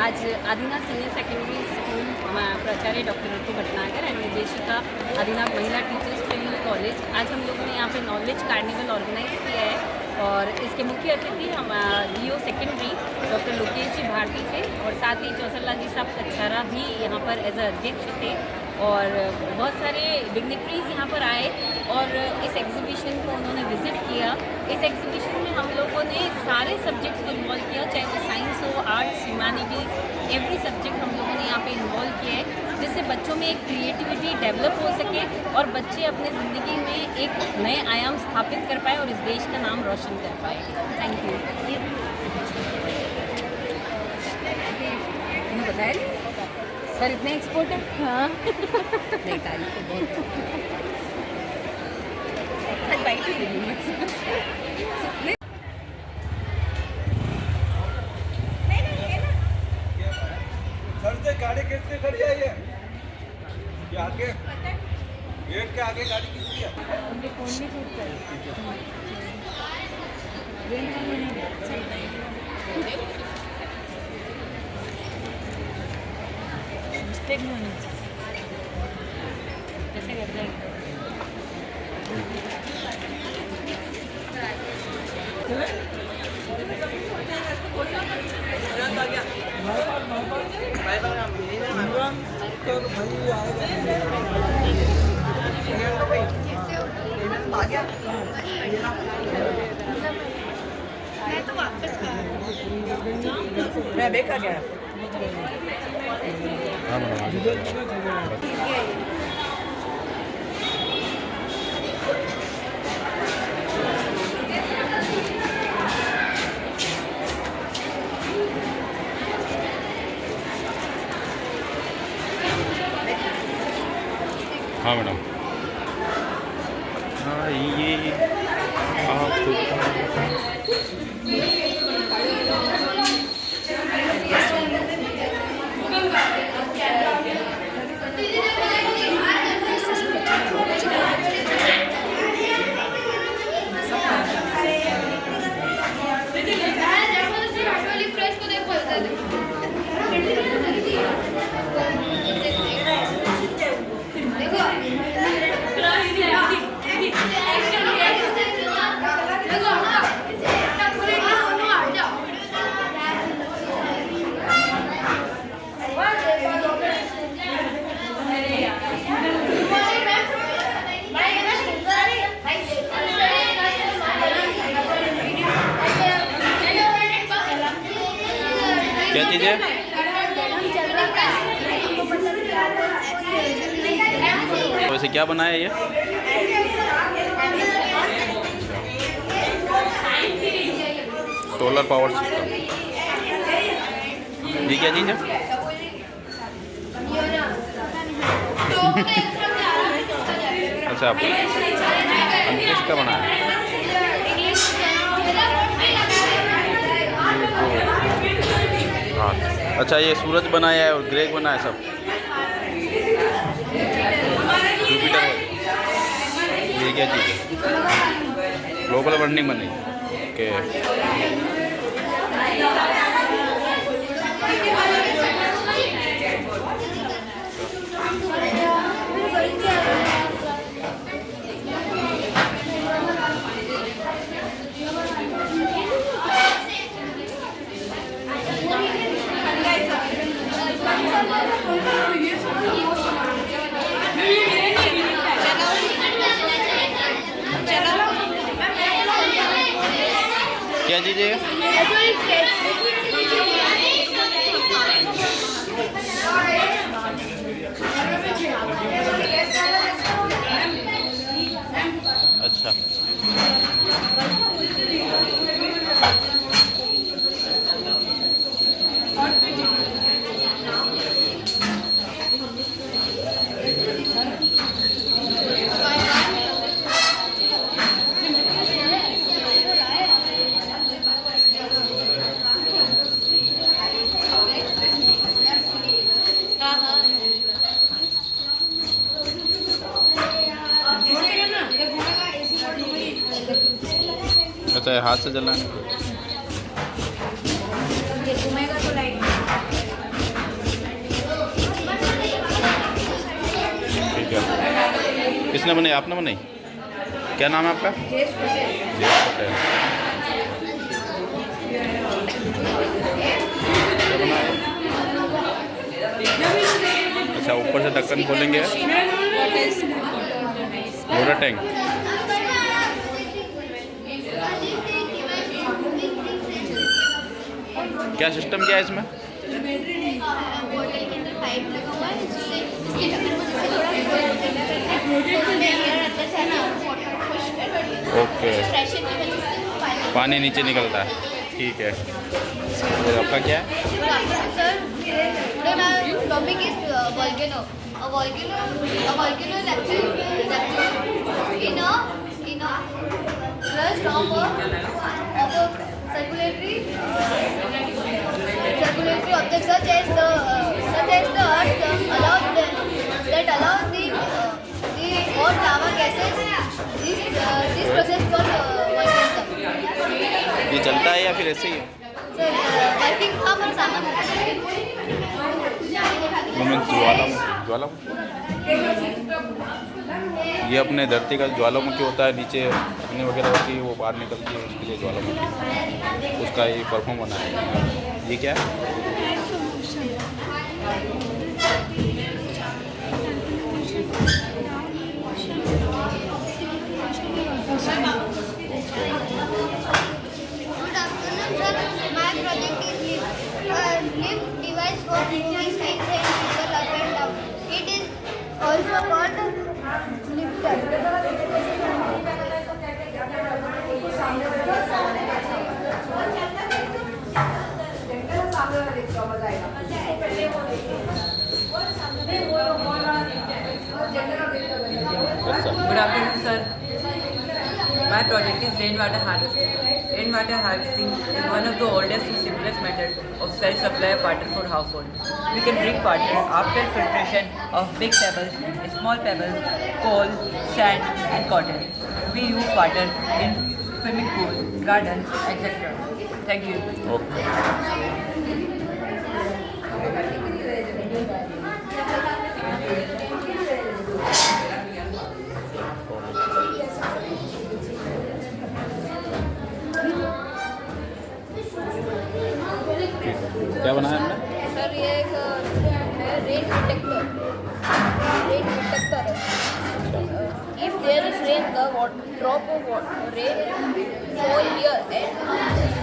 आज Adinath senior secondary school प्राचार्य doctor Ritu Bhatnagar and निर्देशिका आदिनाथ महिला टीचर्स ट्रेनिंग कॉलेज, आज हम लोगों ने यहाँ पे नॉलेज कार्निवल ऑर्गेनाइज किया है और इसके मुख्य अतिथि हम लियो सेकेंडरी डॉक्टर लोकेश जी भारती से और साथ ही चौसरलाल जी साहब कच्छारा भी यहाँ पर एज अध्यक्ष थे और बहुत सारे डिग्निटरीज यहाँ पर आए और इस एग्जीबिशन को उन्होंने विज़िट किया। इस एग्जीबिशन में हम लोगों ने सारे सब्जेक्ट्स को इन्वॉल्व किया, चाहे वो साइंस हो, आर्ट्स, ह्यूमैनिटीज़, एवरी सब्जेक्ट हम लोगों ने यहाँ पे इन्वॉल्व किया है, जिससे बच्चों में एक क्रिएटिविटी डेवलप हो सके और बच्चे अपने ज़िंदगी में एक नए आयाम स्थापित कर पाए और इस देश का नाम रोशन कर पाए। Thank you. बताया सर इतने एक्सपोर्ट है। हाँ नहीं तारीफ तो बहुत सर से गाड़ी किसकी खड़ी है ये आगे गेट के आगे गाड़ी किसकी है? उनके फोन में शूट कर कैसे करते हैं? मैं तो वापस मैं देखा क्या हाँ मैडम। हाँ ये क्या चीज़ है? वैसे क्या बनाया ये? Solar power system. ये क्या चीज़ है? अच्छा किसका बनाया है? अच्छा ये सूरज बनाया है और ग्रेग बनाया है सब जुपिटर वाले। ये क्या चीज़ है? ग्लोबल वार्मिंग बनी। ओके क्या चीज़ है? अच्छा अच्छा हाथ से जलाना। ये घूमेगा तो लाइट किसने बनाई? आपने बनाई? क्या नाम है आपका? जयेश पटेल। क्या बना है? अच्छा, ऊपर से ढक्कन खोलेंगे। Water tank. क्या सिस्टम क्या है इसमें? बोतल के अंदर पाइप लगा हुआ है जिससे इसके ढक्कन को जैसे थोड़ा उसमें एयर अंदर से ना वाटर पुश करती है। ओके, प्रेशर की वजह से पानी नीचे निकलता है। ठीक है। और आपका क्या है? Sir today topic is volcano. A volcano is actually in a crust of a circulatory object such as the earth allow the hot lava gases. This process called volcanism. ये चलता है या फिर ऐसे ही है? Sir, working farm और सामान ज्वालामुखी। ये अपने धरती का ज्वालामुखी होता है, नीचे अग्नि वगैरह होती है, वो बाहर निकलती है, उसके लिए ज्वालामुखी, उसका ये परफॉर्म बना है। ये क्या है? Good afternoon, sir. My project is lift device for moving things and people up and down. It is also called lifter. Good afternoon, sir. My project is rainwater harvesting. Rainwater harvesting is one of the oldest and simplest methods of self-supply of water for household. We can drink water after filtration of big pebbles, small pebbles, coal, sand, and cotton. We use water in swimming pools, gardens, etc. Thank you. Okay. क्या बनाया हमने? Sir ये एक है rain detector है। If there is rain, the drop of rain fall here and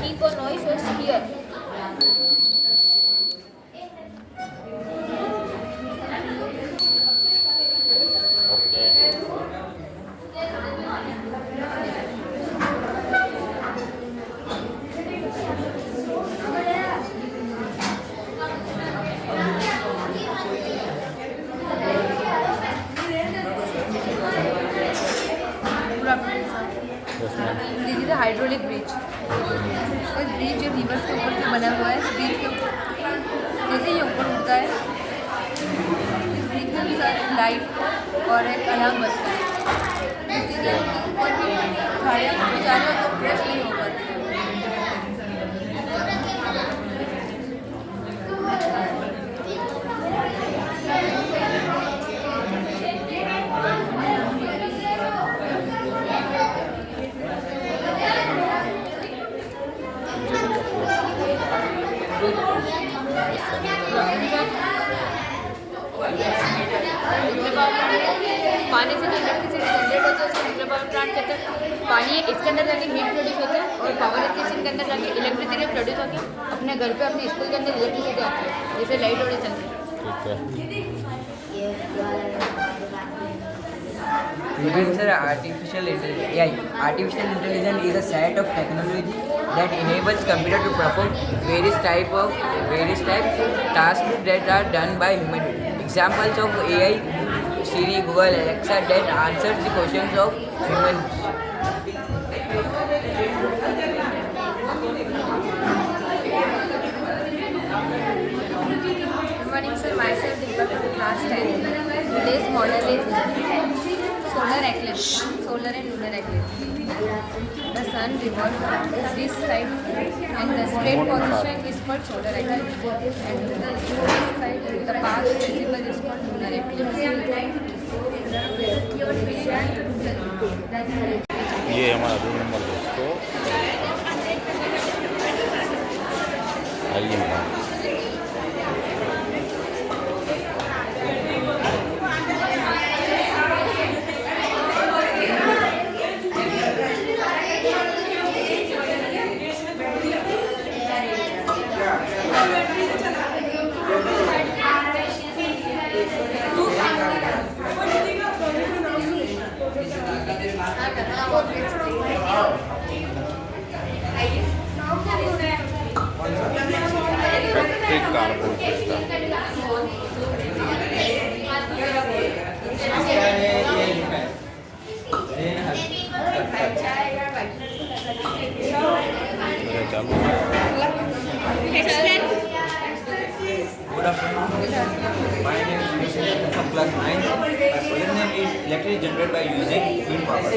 keep a noise was here. Okay. Good afternoon, sir. Yes ma'am. This is a hydraulic bridge. इस bridge जो reverse के ऊपर से बना हुआ है, bridge के जैसे ही ऊपर उठता है, इस ब्रिज में भी सर लाइट और एक अलार्म बजता है। इससे ऊपर भी गाड़ियाँ ऊपर जा रही है तो क्रैश नहीं हो पाती। पानी से जो इलेक्ट्रिसिटी जनरेट होती है उसको न्यूक्लियर पावर प्लांट कहते हैं। पानी इसके अंदर जाके हीट प्रोड्यूस होता है और पावर स्टेशन के अंदर जाके इलेक्ट्रिसिटी प्रोड्यूस होती है। अपने घर पे अपने स्कूल के अंदर इलेक्ट्रिसिटी आती है, जैसे लाइट और चलती है। ठीक है। Sir, artificial intelligence (AI). Artificial intelligence is a set of technology that enables computer to perform various type tasks that are done by human. Examples of AI: Siri, Google, Alexa that answers the questions of humans. Good morning, sir. Myself, Deepak, class 10. Today's model is solar eclipse, solar and lunar eclipse. The sun revolves this side and the straight position is called solar eclipse. And this side, the path visible is called lunar eclipse. ये हमारा 2 number दोस्तों आइए madam. Electric carbon चालू Good afternoon. My name is Mr. from class 9. My project name is electricity generated by using wind power.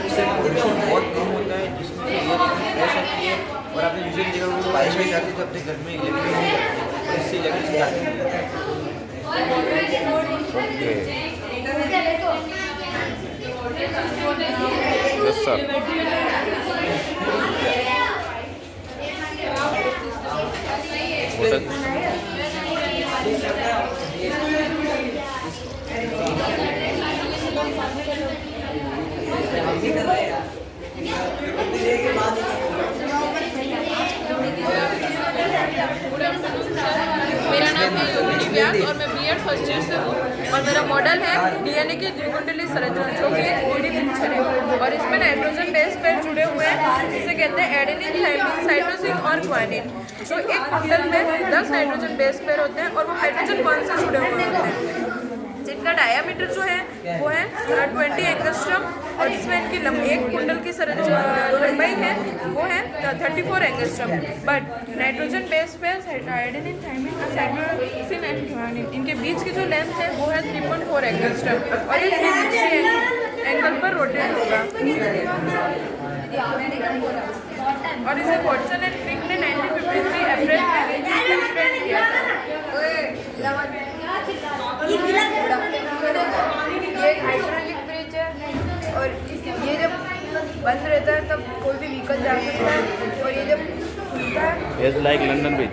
इससे production बहुत कम होता है, जिसमें ये फ्रेश आती है और आपने यूजली जगह बारिश में जाती है तो अपने घर में इलेक्ट्रिक नहीं है और इससे इलेक्ट्रिसिटी जाती है। Yes sir. मेरा नाम है योगिनी व्यास और मैं बीएड फर्स्ट ईयर से हूँ और मेरा मॉडल है डीएनए की द्विकुंडली संरचना जो कि एक 3D पिक्चर है और इसमें नाइट्रोजन बेस पेयर जुड़े हुए हैं जिसे कहते हैं एडेनिन, थाइमिन, साइटोसिन और ग्वानिन। तो एक कुंडल में 10 नाइट्रोजन बेस पेयर होते हैं और वो हाइड्रोजन बॉन्ड से जुड़े हुए होते हैं जिनका डायामीटर जो है वो है 20 एंगस्ट्रम और जिसमें इनकी एक कुंडल की लंबाई है वो है 34 एंगस्ट्रम। बट नाइट्रोजन बेस पे adenine, thymine, cytosine and guanine इनके बीच की जो लेंथ है वो है 3.4 एंगस्ट्रम और ये 360 एंगल पर रोटेट होगा। और इसे वॉटसन एंड क्रिक ने 1953 अप्रैल में एक्सपेंड किया था। ये हाइड्रोलिक ब्रिज है और ये जब बंद रहता है तब कोई भी व्हीकल जा सकता है और ये जब खुलता है इट्स लाइक लंदन ब्रिज।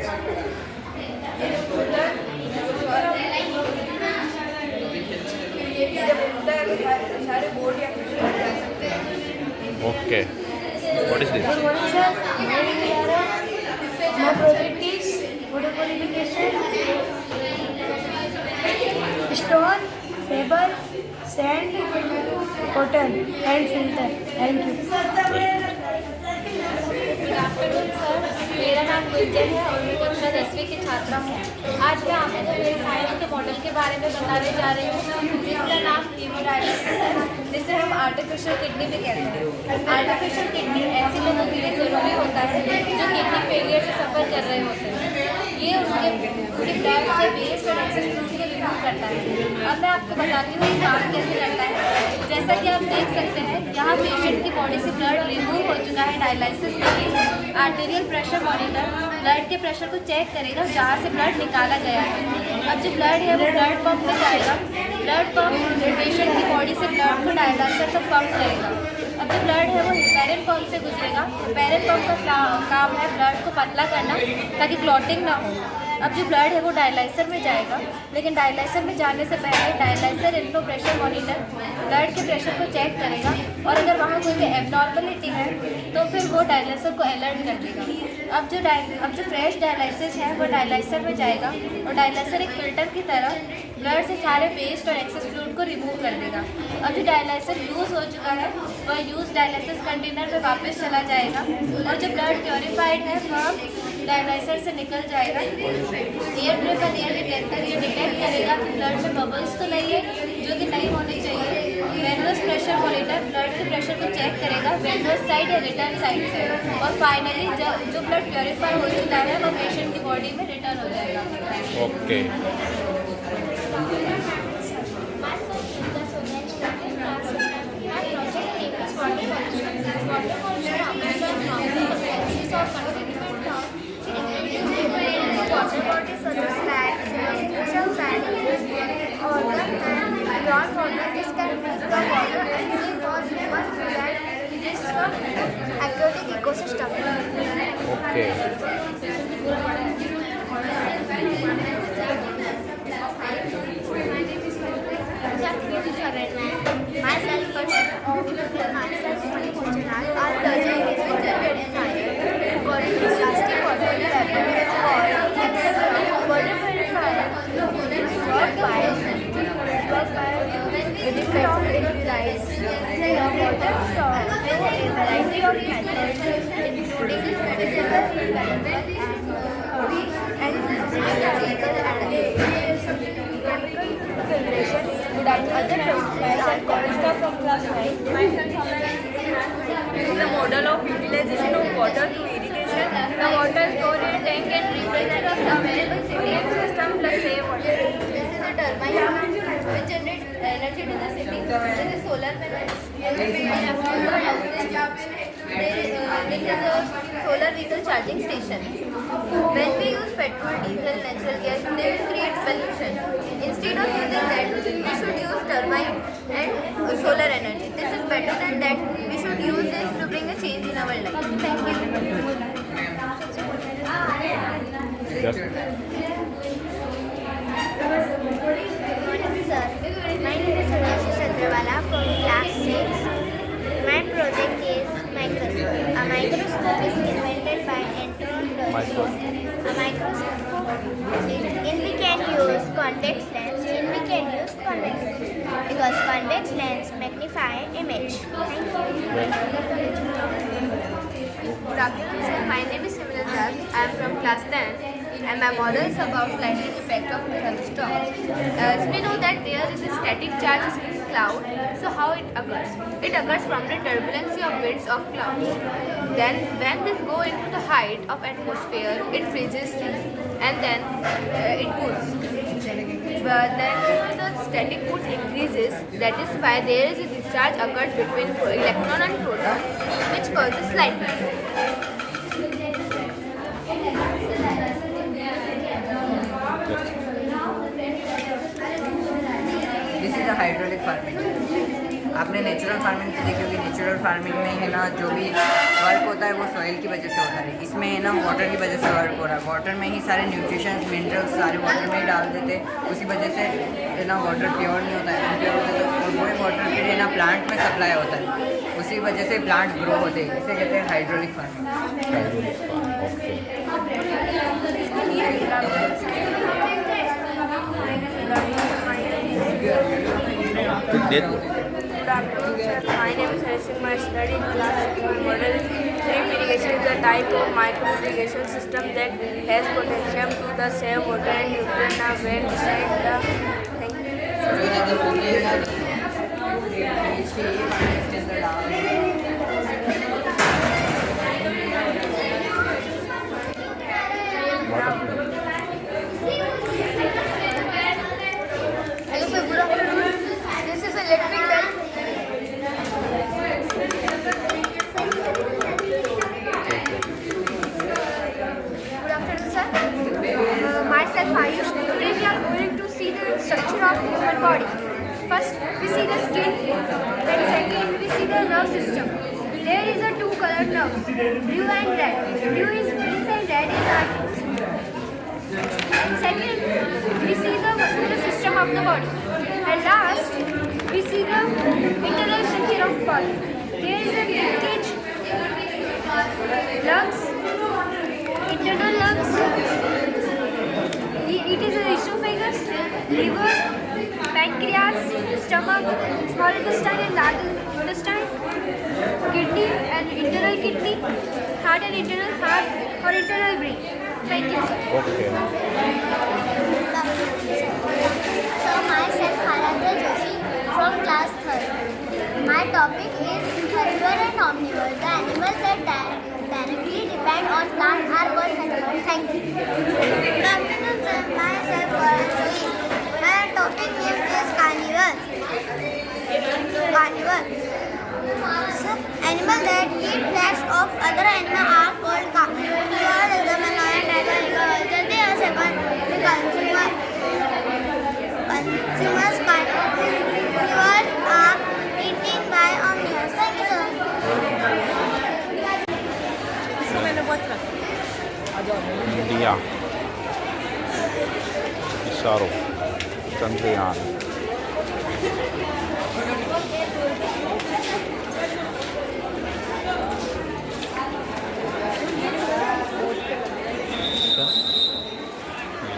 ये जब खुलता है तो सारे बोर्ड या कुछ जा सकते हैं। Okay, what is this? Good morning, sir. My name is Yara. My project is water purification. Stone, pebble, sand, cotton, and filter. Thank you. Good afternoon sir, मेरा नाम गुंजन है और मैं कक्षा 10वीं की छात्रा हूँ। आज मैं आपको मेरे साइंस के मॉडल के बारे में बताने जा रही हूँ जिसका नाम हीमोडायलिसिस है, जिसे हम आर्टिफिशियल किडनी भी कहते हैं। आर्टिफिशियल किडनी ऐसे लोगों के लिए ज़रूरी होता है जो किडनी फेलियर से सफ़र कर रहे होते हैं। ये उसके पूरी ब्लड से वेस्ट और एक्सेस फ्लूइड को रिमूव करता है। अब मैं आपको बताती हूँ ये काम कैसे करता है। जैसा कि आप देख सकते हैं यहाँ पेशेंट की बॉडी से ब्लड रिमूव हो चुका है डायलिसिस के लिए। आर्टेरियल प्रेशर मॉनिटर ब्लड के प्रेशर को चेक करेगा जहाँ से ब्लड निकाला गया है। अब जो ब्लड है वो ब्लड पंप में जाएगा। ब्लड पंप पेशेंट की बॉडी से ब्लड को डायलिसर तक पंप करेगा। अब जो ब्लड है वो हिस्टैरिन पंप से गुजरेगा। हिस्टैरिन पंप का काम है ब्लड को पतला करना ताकि क्लॉटिंग ना हो। अब जो ब्लड है वो डायलाइसर में जाएगा, लेकिन डायलाइसर में जाने से पहले डायलाइसर इनको प्रेशर मॉनिटर ब्लड के प्रेशर को चेक करेगा और अगर वहाँ कोई भी एबनॉर्मलिटी है तो फिर वो डायलाइसर को अलर्ट कर देगा। अब जो फ्रेश डायलाइसिस है वो डायलाइसर में जाएगा और डायलाइसर एक फिल्टर की तरह ब्लड से सारे वेस्ट और एक्सेस फ्लूइड को रिमूव कर देगा। अभी डायलाइसर यूज़ हो चुका है वह यूज़ डायलाइसिस कंटेनर में वापस चला जाएगा और जो ब्लड प्योरीफाइड है वह डायलाइसर से निकल जाएगा। एयर प्योरीफायर डिटेक्टर ये डिटेक्ट करेगा कि ब्लड में बबल्स तो नहीं है जो कि नहीं होने चाहिए। वेनस प्रेशर मॉनिटर ब्लड के प्रेशर को चेक करेगा वेंट्रस साइड या रिटर्न साइड से, और फाइनली जो ब्लड प्योरीफाई हो चुका है वो पेशेंट की बॉडी में रिटर्न हो जाएगा। Okay. Water bodies such as fat, cells and organ and beyond water, this can make the water and may cause much that disrupt aquatic ecosystem. Okay. Myself, myself, are touching with generated fire. According to plastic water evaporated water purifier work by utilize the water from a variety of methods, including physical, chemical, and chemical filtration and other processes are called from class 9. This is a model of utilization of water to irrigation. The water stored in a tank and represents the available city system plus save water. This is a turbine which generates energy to the city. This is solar panel. This is a solar vehicle charging station. When we use petrol, diesel, natural gas, they will create pollution. Instead of using that, we should use turbine and solar energy. This is better than that. We should use this to bring a change in our life. Thank you. Just Sir, my name is Sudhanshu Chandrawala from class 6. My project is microscope. A microscope is invented by Anton Dodson. A microscope in we can use convex lens. Because convex lens magnify image. Thank you. Good afternoon, sir. My name is Simran Das. I am from class 10 and my model is about lightning effect of thunderstorms. As we know that there is a static charge in cloud, so how it occurs? It occurs from the turbulency of winds of clouds. Then when this go into the height of atmosphere, it freezes and then it cools. But then the static force increases, that is why there is a discharge occurs between electron and proton, which causes lightning. This is a hydraulic farming. आपने natural farming तो देखी होगी। Natural farming में है ना जो भी work होता है वो सॉइल की वजह से होता है। इसमें है ना वाटर की वजह से वर्क हो रहा है। वाटर में ही सारे न्यूट्रिशंस मिनरल्स सारे वाटर में ही डाल देते, उसी वजह से है ना वाटर प्योर नहीं होता है, इम्प्योर होता है। और वही वाटर फिर है ना प्लांट में सप्लाई होता है, उसी वजह से प्लांट ग्रो होते हैं। इसे कहते हैं hydraulic farming. Okay. Good afternoon, sir. My name is Harsh Singh. I study in class 6. Model drip irrigation is a type of micro irrigation system that has potential to save water and nutrients when beside the. Thank Hello sir, good afternoon. This is electric bell. Good afternoon, sir. Myself Ayush. Today we are going to see the structure of human body. First, we see the skin. Then second, we see the nerve system. There is a two colored nerves, blue and red. Blue is veins and red is arteries. And second, we see the muscular system of the body. And last, we see the internal structure of body. There is a linkage, lungs, internal lungs. It is a esophagus, liver, pancreas, stomach, small intestine and large intestine, kidney and internal kidney, heart and internal heart or internal brain. Thank you, sir. Okay. So myself Haradra Joshi from class 3rd. My My topic is herbivore and omnivore. The animals that directly depend on plants are called herbivores. Thank you. Good afternoon, sir. Myself, my topic name is carnivores. Carnivore. So, animals that eat flesh of other animals are called carnivores. The lion, tiger, eagle, they are second. The consumers carnivores are eaten by omnivores. Thank you, sir. India ISRO Chandrayaan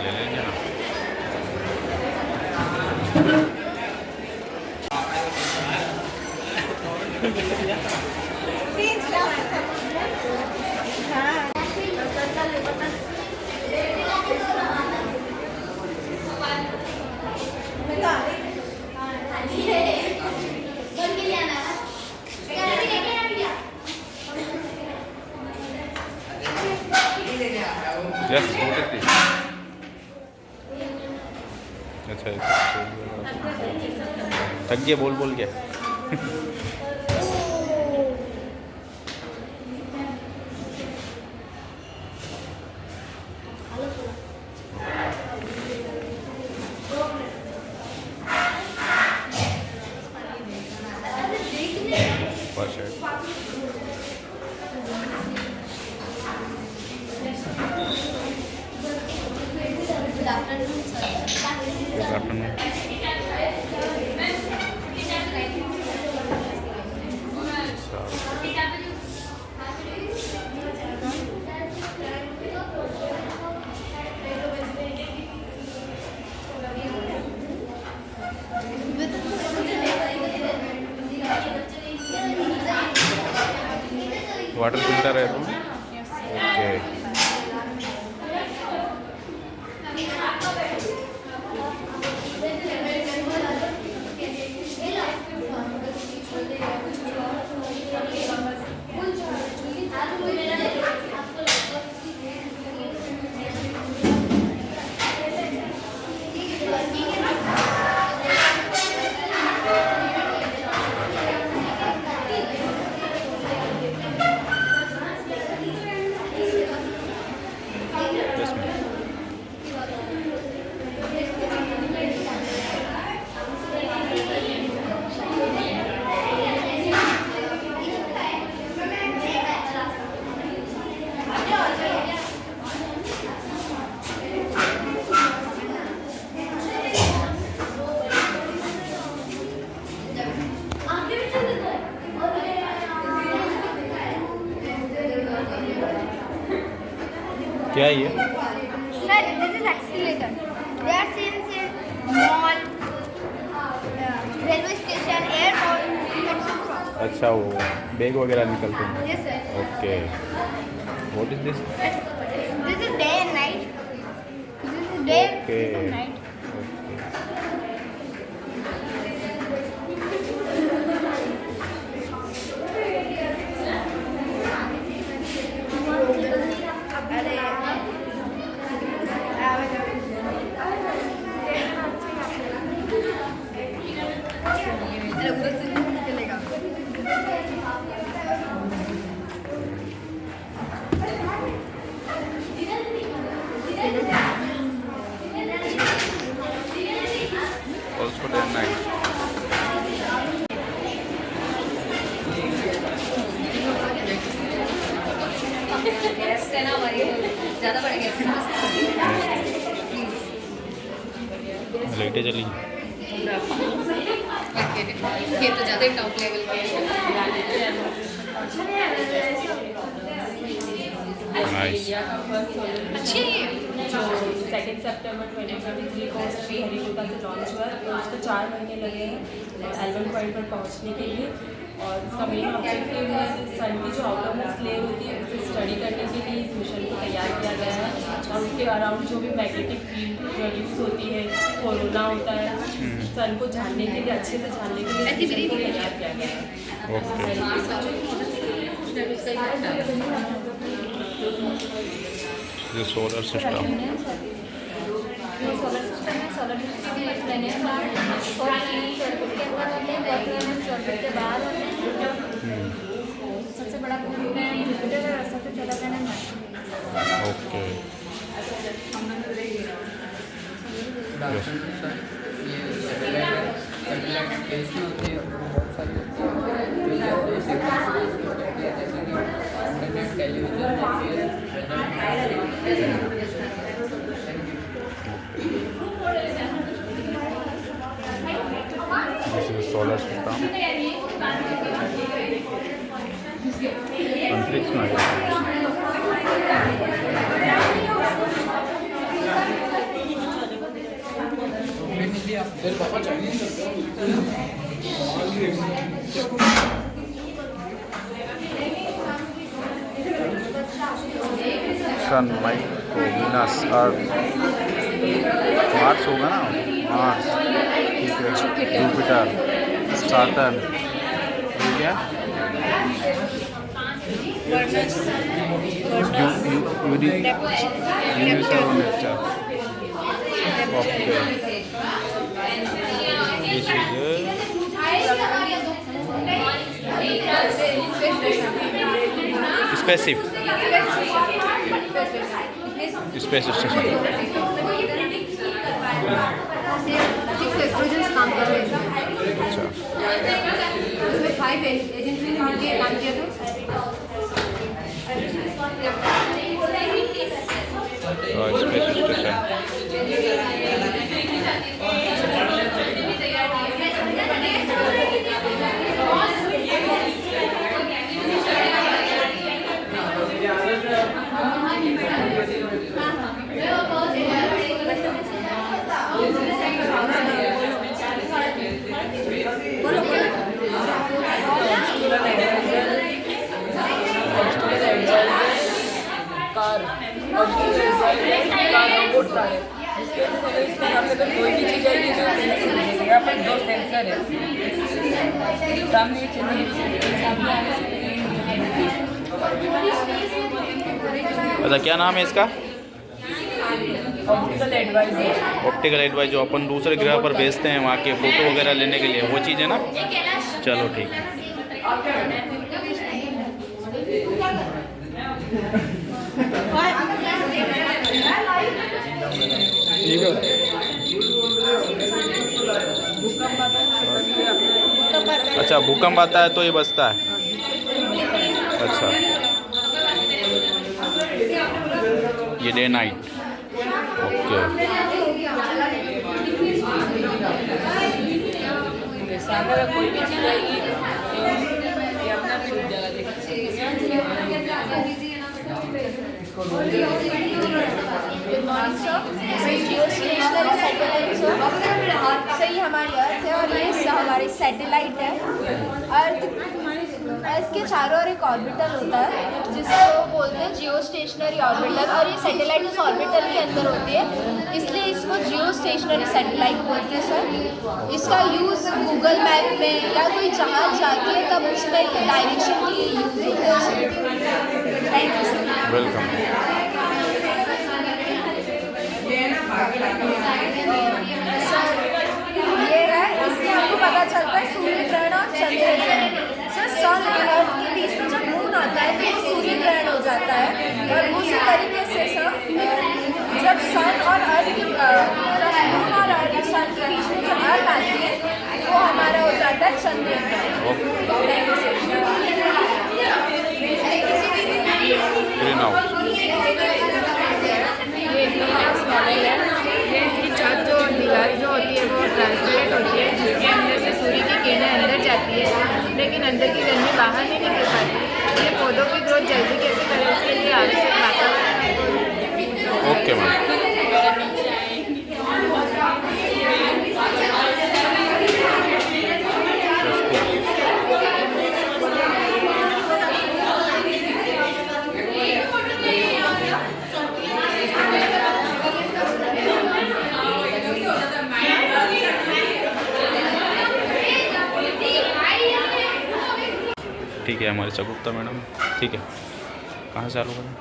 ले लेंगे ना। Yes, what is this? अच्छा थक गया बोल बोल के Good afternoon, sir. Good afternoon. Water filter है तो ओके क्या है ये? Sir, this is accelerator. They are seen in mall, railway station, airport, etc. अच्छा वो बैग वगैरह निकलते हैं Yes, sir. Okay what is this This is day and night. This is day. Okay. This is night. also day and night guest है ना हमारे ज़्यादा बड़े गेस्ट हैं लाइटें चली ये तो ज़्यादा ही टॉप लेवल के नाइस अच्छी जो 2 सितंबर 2023 को श्रीहरिकोटा से लॉन्च हुआ तो उसको 4 महीने लगे हैं एल्बम पॉइंट पर पहुंचने के लिए और इसका मेन ऑब्जेक्टिव है सन की जो आउटरमोस्ट लेयर होती है उसे स्टडी करने के लिए इस मिशन को तैयार किया गया है और उसके अराउंड जो भी मैग्नेटिक फील्ड प्रोड्यूस होती है, कोरोना होता है, सन को जानने के लिए, अच्छे से जानने के लिए इस मिशन को तैयार किया गया है। ये सोलर सिस्टम ये सोलर सिस्टम है। सोलर सिस्टम में प्लैनेट और ऑर्बिट के अंदर होते हैं, 2 प्लैनेट्स ऑर्बिट के बाहर होते हैं। सबसे बड़ा प्लैनेट जुपिटर है और सबसे छोटा planet Mars. Okay. This is solar system. अंतरिक्ष में सन, वीनस, अर्थ, मार्स होगा ना, मार्स, ठीक है, जुपिटर, सैटर्न, ठीक है, यूनिवर्स और नेचर। ओके, ये चीज़ स्पेसिफिक स्पेस स्टेशन। 6 एस्ट्रोजन्स काम कर रहे हैं। अच्छा, उसमें 5 एजेंसी ने मिलकर काम किया था। Space station. कार और रोबोट कार है, जिसके अंदर इसके सामने पर कोई भी चीज़ आएगी जो यहाँ पर 2 सेंसर है, सामने चलिए, सामने आने से अच्छा, क्या नाम है इसका? Optical adviser. ऑप्टिकल एडवाइस जो अपन दूसरे ग्रह पर भेजते हैं वहाँ के फ़ोटो वगैरह लेने के लिए, वो चीज़ है ना? चलो ठीक है। अच्छा, भूकंप आता है तो ये बचता है। अच्छा, ये डे नाइट। ओके, सामने में कोई भी चीज़ आएगी ये अपना भी रुक जाएगा। गुड मॉर्निंग सर, जियो स्टेशनरी सैटेलाइट सर। सही हमारी अर्थ है और ये हमारी सैटेलाइट है। अर्थ के चारों ओर एक ऑर्बिटल होता है जिसको बोलते हैं जियो स्टेशनरी ऑर्बिटल, और ये सैटेलाइट उस ऑर्बिटल के अंदर होती है, इसलिए इसको जियो स्टेशनरी सैटेलाइट बोलते हैं सर। इसका यूज़ गूगल मैप में या कोई जहाज जाती है तब उसमें डायरेक्शन के लिए यूज़ होता है sir. Thank you sir. Welcome. Sir ये है, इससे आपको पता चलता है सूर्य ग्रहण और चंद्र ग्रहण। सर सन और अर्थ के बीच में जब मून आता है तो वो सूर्य ग्रहण हो जाता है, और उसी तरीके से सर जब सन और अर्थ के मून और सन के बीच में जो अर्थ आती है वो हमारा हो जाता है चंद्र ग्रहण। Thank you sir. ये ग्रीनहाउस मॉडल है। ये इसकी छत जो दीवार जो होती है वो ट्रांसपेरेंट होती है, जिसके अंदर से सूर्य की किरणें अंदर जाती है, लेकिन अंदर की गर्मी बाहर नहीं निकल पाती। ये पौधों की ग्रोथ जल्दी कैसे करें उसके लिए आवश्यक वातावरण है। Okay ma'am. ठीक है, हमारे चकुप्ता मैडम। ठीक है, कहाँ से चालू करें?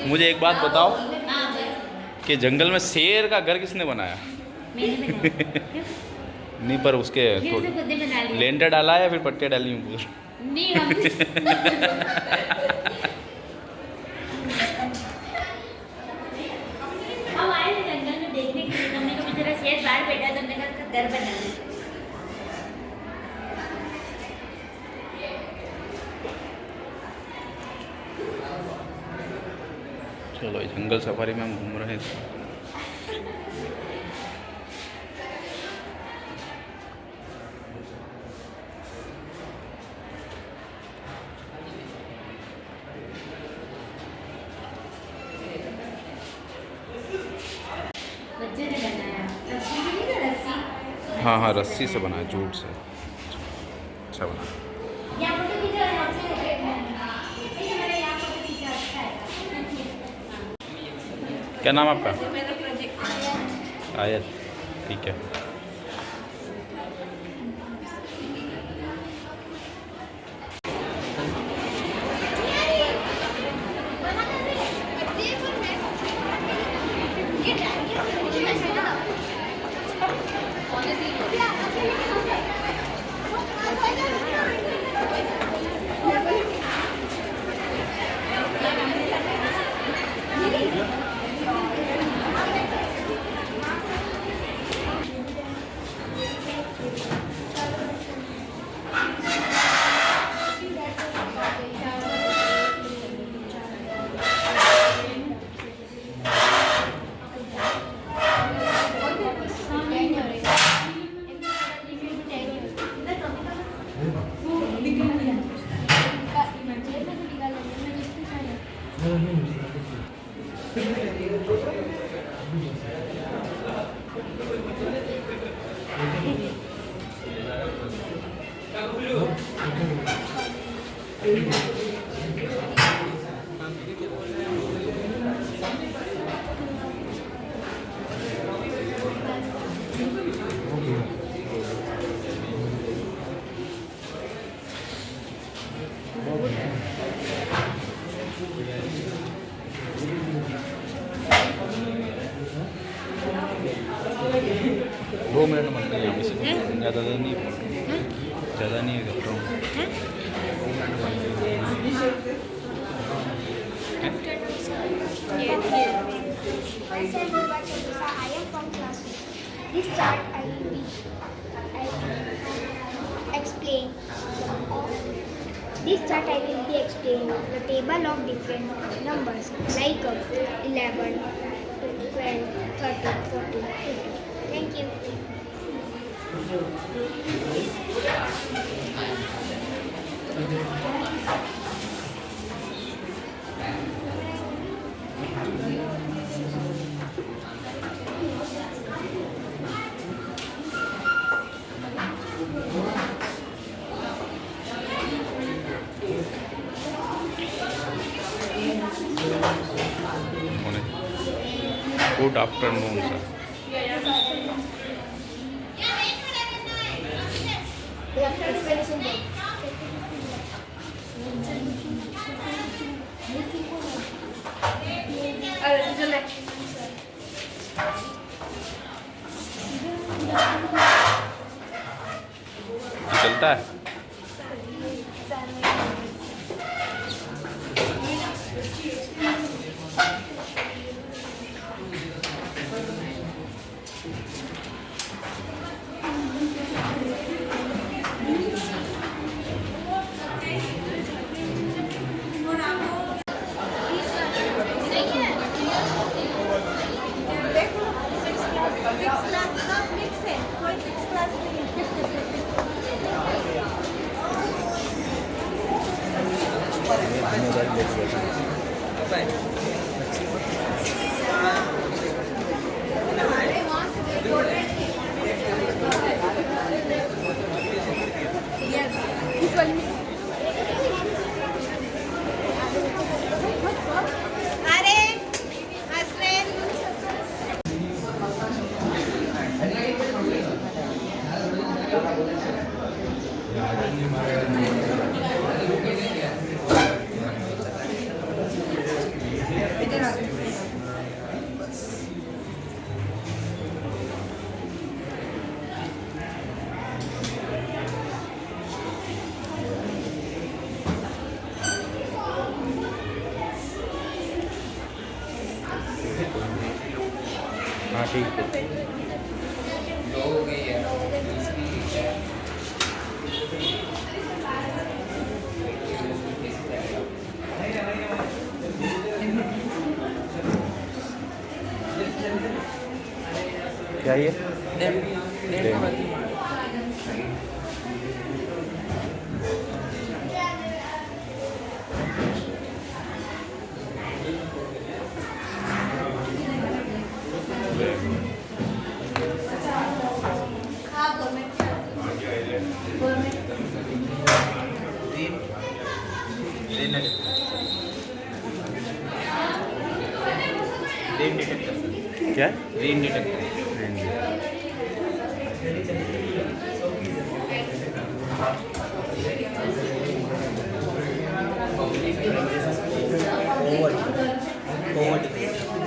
मुझे एक बात बताओ कि जंगल में शेर का घर किसने बनाया? नहीं, पर उसके लेंटर डाला है या फिर पट्टे डाली हूँ? हम आए थे जंगल में देखने के लिए, हमने कहा बेचारा शेर बाहर बैठा है, तो हमने कहा उसका घर बना है। चलो, जंगल सफारी में हम घूम रहे हैं। बच्चे ने बनाया, रस्सी से नहीं था, रस्सी। हाँ हाँ, रस्सी से बना है, जूट से। अच्छा बना। यहाँ फोटो खींचो, यहाँ से ये हमारे यहाँ फोटो खींचा, अच्छा है। क्या नाम है आपका? आयत। ठीक है। दो मिनट बनते हैं यहाँ से, ज़्यादा नहीं, ज़्यादा नहीं कर रहा हूँ। This chart I will explain. This chart I will be explaining the table of different numbers like 11, 12, 13, 14, 15. Thank you. Good afternoon sir. चलता है. हाँ ठीक है. क्या ये? Rain detector. क्या? Rain detector.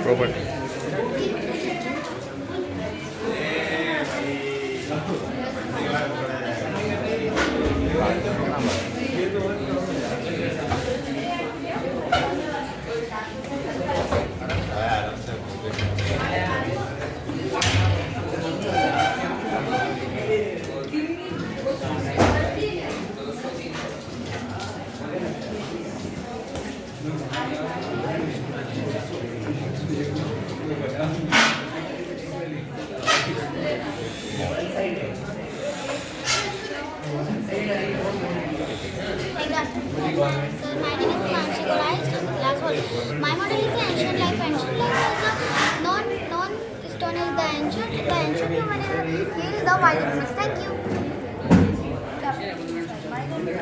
Property. Sir, my name is Himanshi Gorai, student class 1. My model is the ancient life. Ancient life is a non-stone is the ancient. The ancient human is here is the wilderness. Thank you. My name is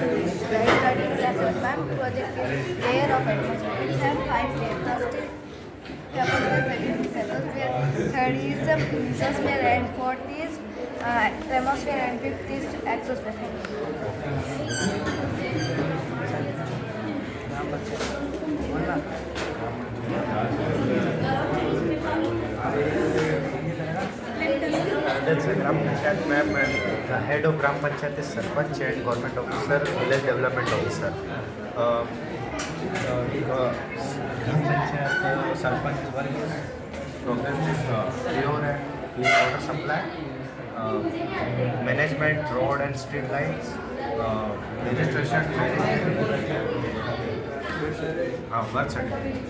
Rai, studying class 1. My project is layer of atmosphere. We have 5 layers. First is atmosphere, third is mesosphere, and fourth is thermosphere, and fifth is exosphere. That's a Gram Panchayat ma'am, and the head of Gram Panchayat is Sarpanch and Government Officer, Village Development Officer. Gram Panchayat Sarpanch is working program is pure and clean water supply, management, road and street lights, registration, birth certificate.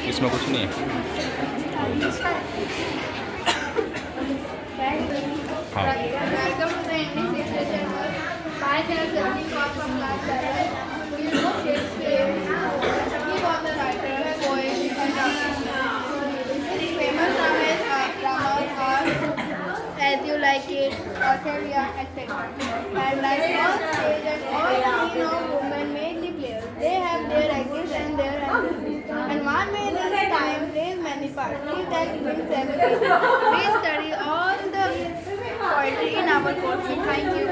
इसमें कुछ नहीं है। हाँ Welcome to the English literature world. Myself, Jyoti Kaur from class 7. We know Shakespeare. He was the writer, poet, and drama. His famous dramas are As You Like It, Othello, etc. And like all stage and all scene of women made the players. They have their actors and their actors. And one man at a time plays many parts. That brings everything. We study all the poetry in our course. Thank you.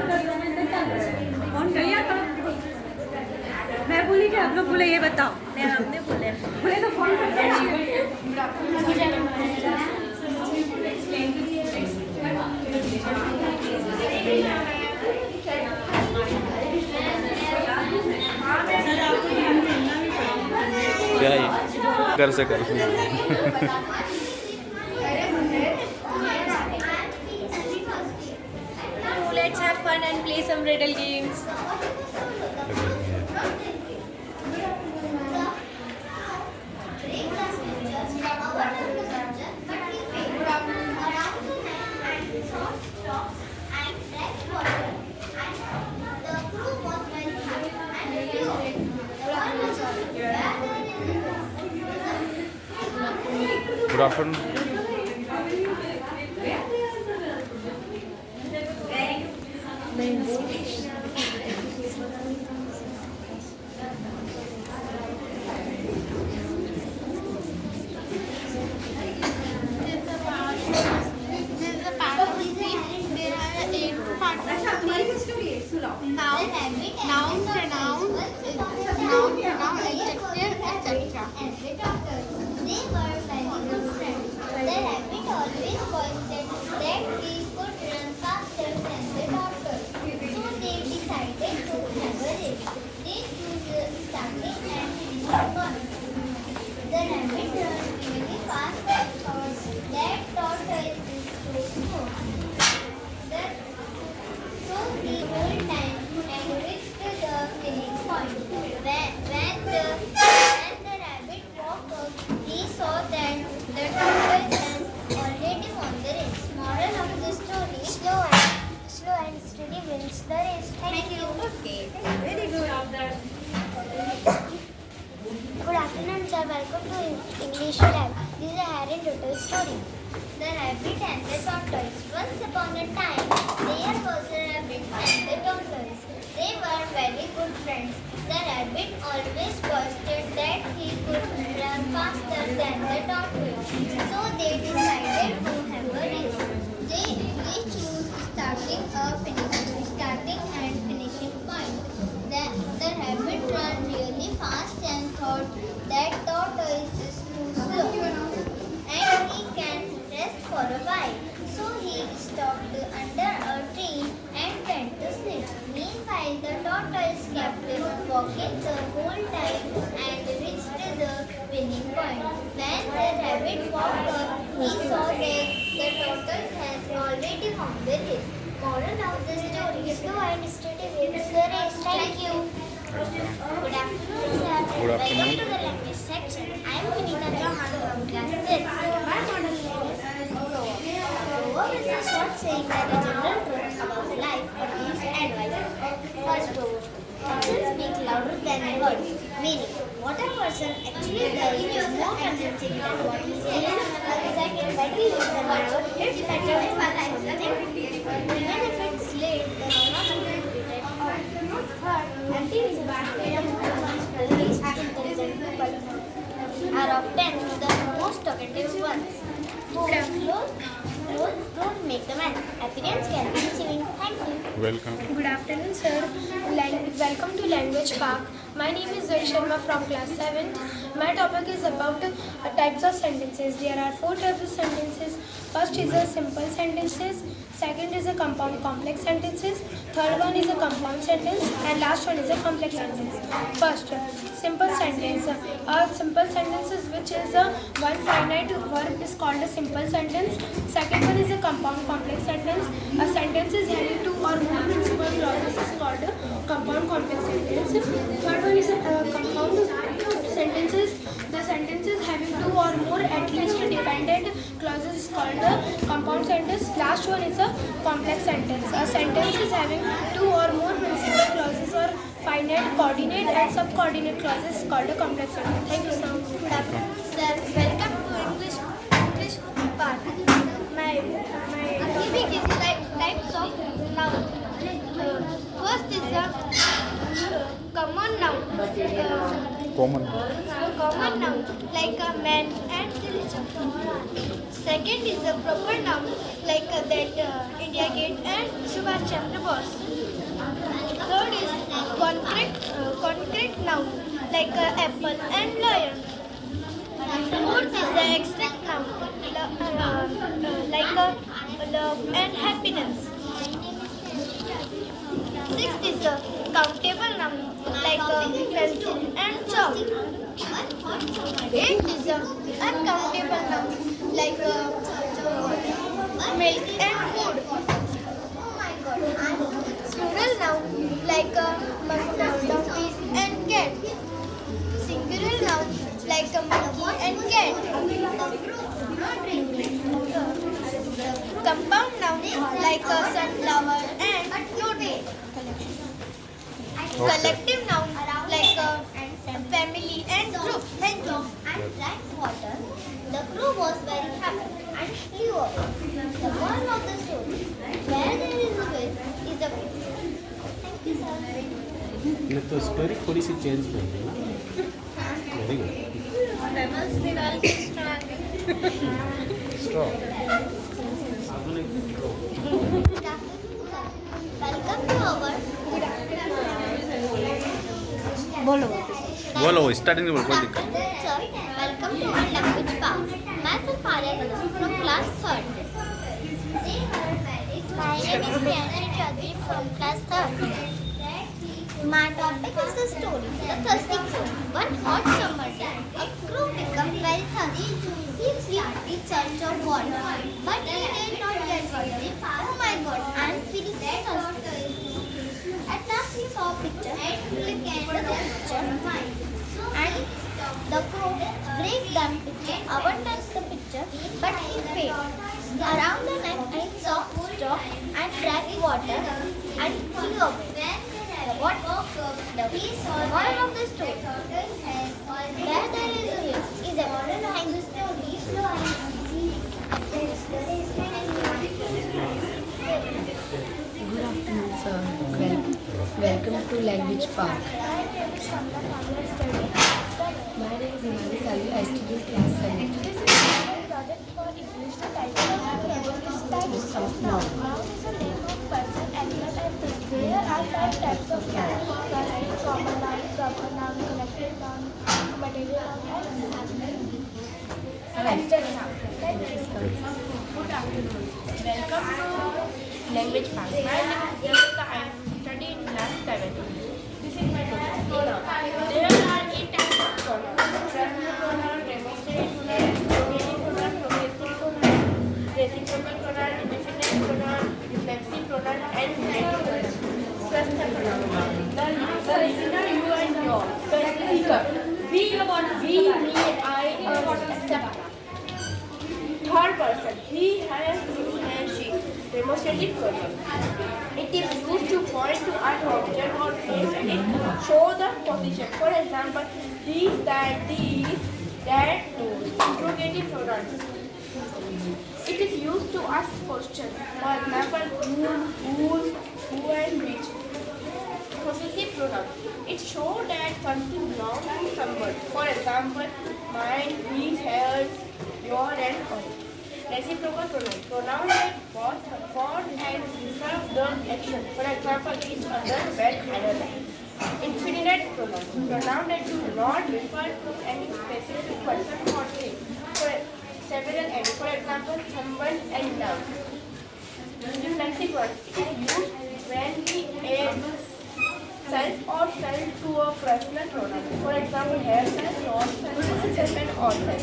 मैं भूली क्या आप लोग बोले ये बताओ नहीं हमने बोले तो फोन कर क्या है कर से कर Let's have fun and play some riddle games. Good afternoon. Noun, pronoun, adjective, etc. They were very good friends. The rabbit always boasted that he could run faster than the doctor. So they decided to have a race. They chose starting and finishing point. The rabbit ran really fast and thought that tortoise is too slow. So he whole time and reached the finish point. When the rabbit walked up, he saw that the tortoise has already won the race. Moral of the story: slow and steady wins the race. Thank you. Okay, very good. Good afternoon, sir. Welcome to English Lab. This is a Harry Potter story. The rabbit and the tortoise. Once upon a time, there was a rabbit and the tortoise. They were very good friends. The rabbit always boasted that he could run faster than the tortoise. So they decided to have a race. They chose starting and finishing point. The rabbit ran really fast and thought that tortoise is too slow and he can rest for a while. So he stopped under a tree and went to sleep. Meanwhile, the tortoise kept walking the whole time and reached the winning point. When the rabbit walked up, he saw that the tortoise has already won the race. Moral of the story: slow and steady wins the race. Thank you. Good afternoon, sir. Good afternoon. Welcome to the language section. I am Vinita Chauhan from class 6. My model name is Proverb is a short saying that a general truth about life or gives advice. First proverb: actions speak louder than words. Meaning, what a person actually does is more convincing than what he says. Second, better late than never. It's better to do something, even if it's late, than not to be repeated. Third, empty freedom amongst the least intelligent people are often the most talkative ones. Fourth, clothes don't make the man. Appearance can be deceiving. Thank you. Welcome. Good afternoon, sir. Welcome to Language Park. My name is Zoe Sharma from class 7th. My topic is about types of sentences. There are 4 types of sentences. First is a simple sentences. Second is a compound complex sentences. Third one is a compound sentence. And last one is a complex sentence. First, simple sentence. A simple sentence is which is a one finite verb is called a simple sentence. Second one is a compound complex sentence. A sentence is having 2 or more extensive. Third one is compound sentences. The sentences having two or more at least dependent clauses is called a compound sentence. Last one is a complex sentence. A sentence is having two or more principal clauses or finite, coordinate and subcoordinate clauses is called a complex sentence. Thank you, sir. Good afternoon, sir. Welcome to English part. My giving is like types of noun. First is a common noun. Common Common noun like a man and village. Second is a proper noun like that India Gate and Subhash Chandra Bose. Third is concrete noun like apple and lion. Fourth is the abstract noun like love and happiness. Sixth is a countable noun like pencil and chalk. Eighth is a uncountable noun like milk and food. Plural noun like monkeys and cat. Singular noun like a monkey and cat. Compound noun like a sunflower and notebook. Collective noun like a family and group. Thank you. And drank water. The crew was very happy and flew over. The moral of the story: where there is a will is a way. Thank you, sir. नहीं तो story थोड़ी सी change कर देना very good straw Welcome to our बोलो starting में बोल कोई दिक्कत नहीं Sir, welcome to our language park. Myself Arya from class 3rd. My name is Priyanshi Chaudhary from class 3rd. My topic is the story, The Thirsty Crow. One hot summer day, a crow became very thirsty. He flew in search of water, but he did not get water. Oh my God, I am feeling thirsty. At last he saw a picture. He clicked the picture and the crow break the picture, overturned the picture, but he failed. Around the neck I saw straw and drank water and flew away. The moral of the story: where there is a will is a modern language story. Good afternoon, sir. Welcome to Language Park. My name is Himani Salvi. I study class 7. This is a project for English. The title is Types of Noun. Noun is a name of person, animal and thing. There are 5 types of noun. First, common noun, proper noun, collective noun, material noun and abstract noun. Thank you. Good afternoon. Welcome to Language Park. My name is Yamita. I study in class 7. This is my pronoun. There are 8 types of pronoun. Personal pronoun, demonstrative pronoun, nominative pronoun, progressive pronoun, reciprocal pronoun, indefinite pronoun, reflexive pronoun, and relative pronoun. Personal pronoun. The listener, you and your. The speaker. We, me, I, us, etc. Third person. He, her, he, and she. Demonstrative pronoun. It is used to point to an object or place and it show the position. For example, these, that, these, that, those. Interrogative pronoun. It is used to ask questions. For example, whom, whose, who, and which. Possessive pronoun. It shows that something belongs to someone. For example, mine, his, hers, your, and all. Reciprocal pronoun. Pronoun that both perform and reserve the action. For example, each other, but another. Infinite pronoun. Pronoun that do not refer to any specific person or thing. For several ends. For example, someone and now. Reflexive one. It is used when we add self or self to a personal pronoun. For example, herself, yourself, myself, and all self.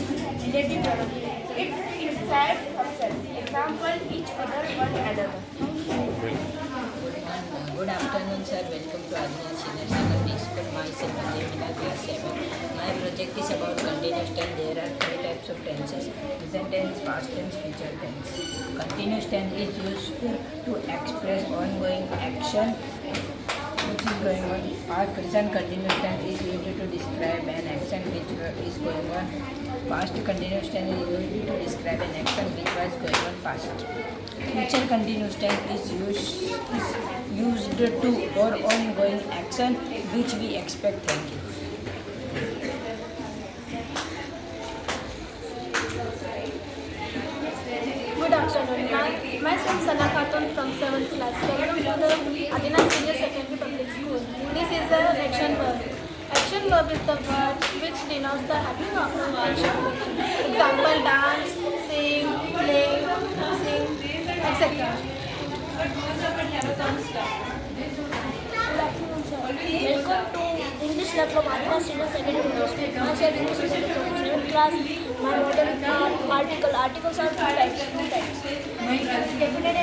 Relative pronoun. It itself, herself. Example, each other, one another. Good afternoon. afternoon, sir. Welcome to Adina Senior Secondary School. Myself, Jamila, class 7. My project is about continuous tense. There are 3 types of tenses: present tense, past tense, future tense. Continuous tense is used to express ongoing action which is going on. Past present continuous tense is used to describe an action which is going on. Past continuous tense is used to describe an action which was going on past. Future continuous tense is used to or ongoing action which we expect. Thank you. Good afternoon. Myself Sana Khatun from 7th class. Welcome to the Adina Senior Secondary Public School. This is the action verb. Action verb is the word which denotes the happening of an action. Example: dance, sing, play, sing, etc. Good afternoon, sir. Welcome to English lab from Adina Senior Secondary School. Myself English from 7th class. My model is article. Articles are two types. Indefinite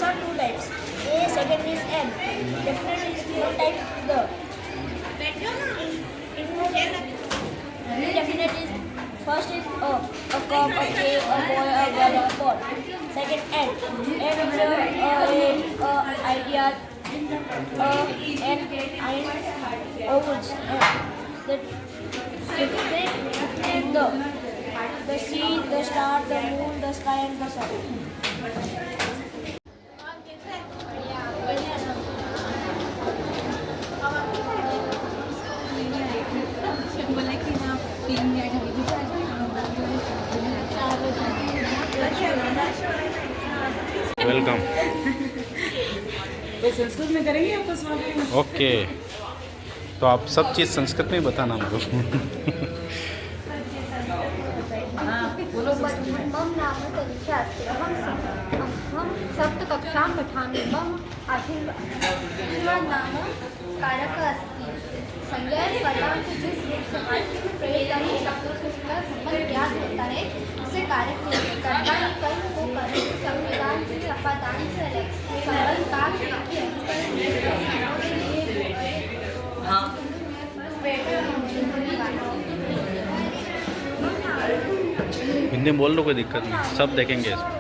are two types. A, second is N. Definite is one type the. Indefinite is first is a cup, a cake, a boy, a girl, a pot. Second N. N is a idea, a words. The sea, the star, the moon, the sky, and the sun. Welcome. तो संस्कृत में करेंगे आपस में? Okay, तो आप सब चीज़ संस्कृत में बताना हमको। मम नाम परीक्षा अस्ति। अहं सप्तकक्षां पठामि। मम आशीर्वाद नाम कारकः अस्ति। संज्ञा पदार्थ जिस रूप से वाक्य में प्रयोग करने शब्दों से उसका संबंध ज्ञात होता है उसे कारक कहते हैं। कर्ता ने कर्म को कर्म संविधान से अपादान से अलग संबंध काल के हिंदी में बोल लो, कोई दिक्कत नहीं, सब देखेंगे इसमें।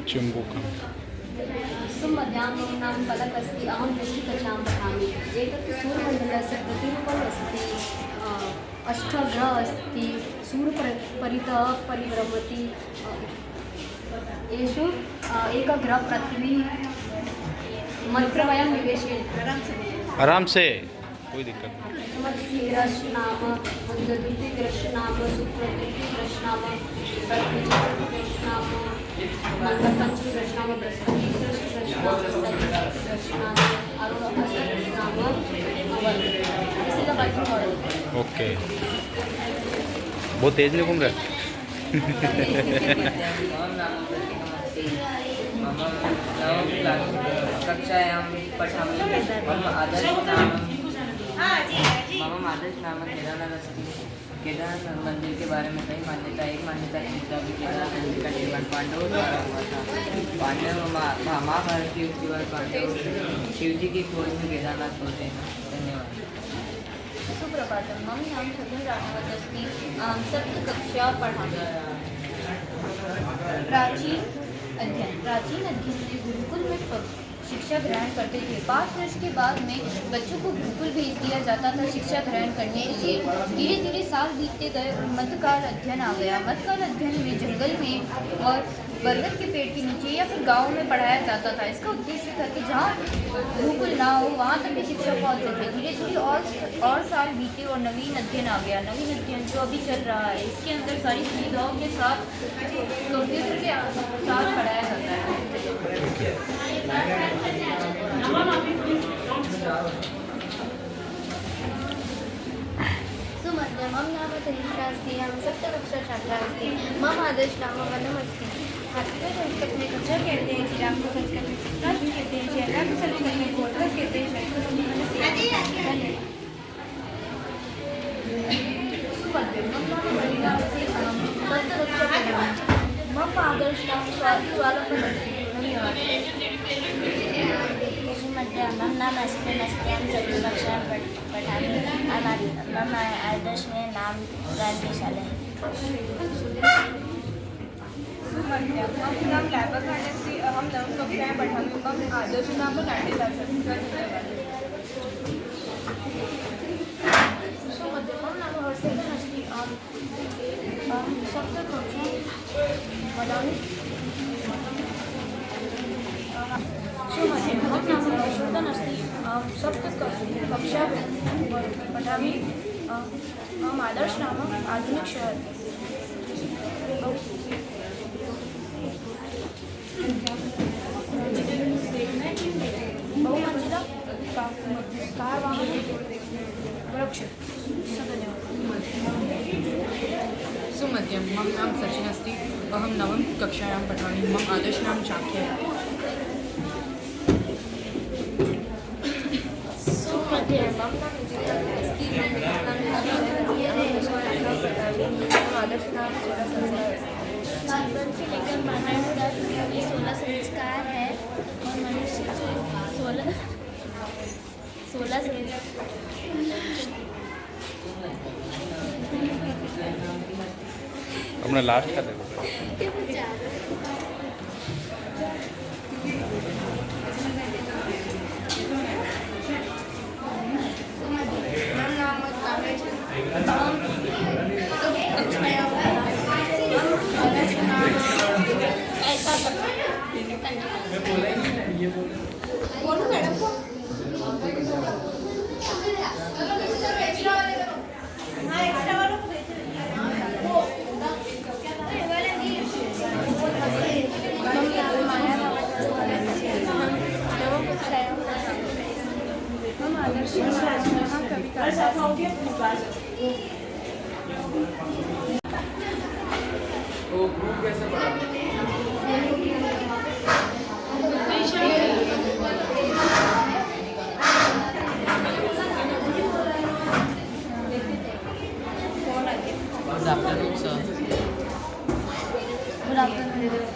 चिम्बुकम। सुमध्यां नाम फलक अस्ति। अहं दृष्टिकक्षां पठामि। एतत् सूर्यमण्डलस्य प्रतिरूपम् अस्ति। अष्टग्रह अस्ति। सूर्यपरितः परिभ्रमति। येषु एकग्रह पृथ्वी मन्त्रमयं निवेशयति। आराम से, कोई दिक्कत नहीं। मत्स्यग्रह नाम, द्वितीयग्रह नाम, शुक्रग्रह नाम, प्रकृतिग्रह नाम, मंगलपंचग्रह नाम, बृहस्पतिग्रह नाम, नाम, ओके, बहुत तेज नहीं घूम रहे। कक्षायां पठामि। मम आदर्श नाम केदारनाथ अस्ति। केदारनाथ मंदिर के बारे में कई मान्यता। एक मान्यता की केदारनाथ मंदिर का निर्माण पांडवों द्वारा हुआ था। पांडव महाभारत के युग के बाद पांडव शिव जी की खोज में केदारनाथ पहुँचे। धन्यवाद। सुप्रभातम। मम नाम छगन राणवत अस्ति। अहं सप्तकक्षा पठामि। प्राचीन अध्ययन में गुरुकुल में शिक्षा ग्रहण करते थे। 5 वर्ष के बाद में बच्चों को गुरुकुल भेज दिया जाता था शिक्षा ग्रहण करने के लिए। धीरे धीरे साल बीतते गए और मध्यकाल अध्ययन आ गया। मध्यकाल अध्ययन में जंगल में और बरगद के पेड़ के नीचे या फिर गाँव में पढ़ाया जाता था। इसका उद्देश्य था कि जहाँ गुरुकुल ना हो वहाँ तक भी शिक्षा पहुँच सके। धीरे धीरे और साल बीते और नवीन अध्ययन आ गया। नवीन अध्ययन जो अभी चल रहा है इसके अंदर सारी सुविधाओं के साथ कंप्यूटर के साथ पढ़ाया जाता है। सुमध्य मम नाम तनिष्का अस्ति। अहं सप्तकक्षा छात्रा अस्ति। मम आदर्श नाम वनमस्ति। संस्कृत में कक्षा कहते हैं कि आपको संस्कृत में मम नाम अस्तियां कक्षा पठानी मम आदर्श में नाम गांधीशाला है नाम लॅबा खाण्याची हम नवीन कक्षाएं पठामी मम आदर्श नाम गांधीशाला कक्षा पठामी हम आदर्श नाम आधुनिक शहर बहुमंजिला कार वाहन वृक्ष सुमध्यम मम नाम सचिन अस्ति अहम नवम कक्षायां पठामि मम आदर्श नाम चाक्य है जीवन से लेकर मरण तक ये 16 संस्कार है और मनुष्य जो 16 हमने लास्ट का देखो Good afternoon, sir. Good afternoon.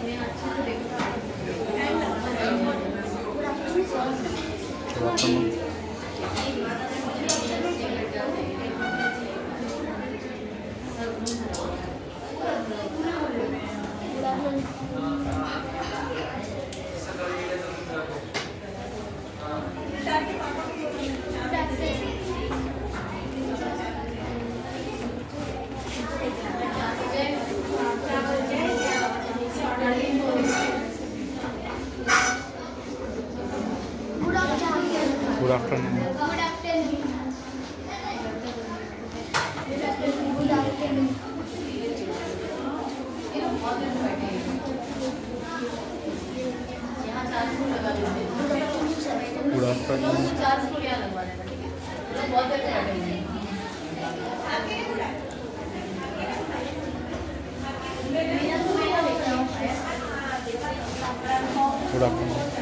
Good afternoon good afternoon good afternoon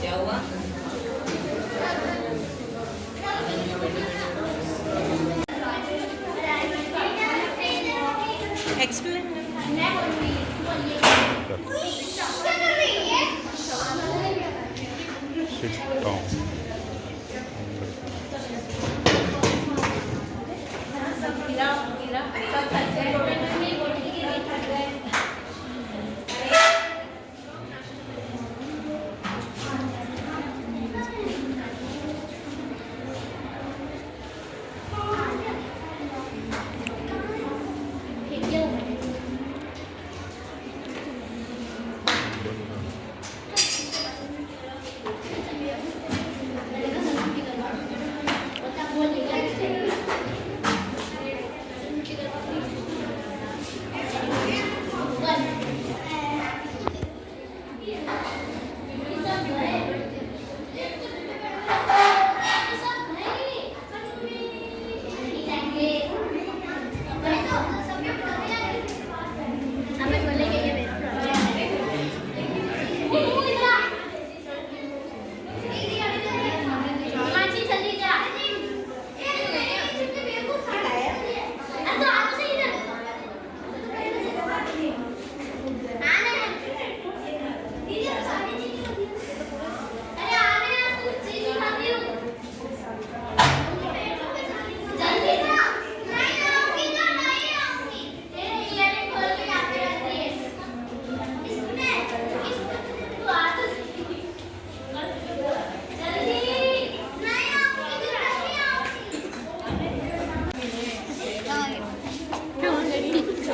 क्या हुआ? Explain Sit down.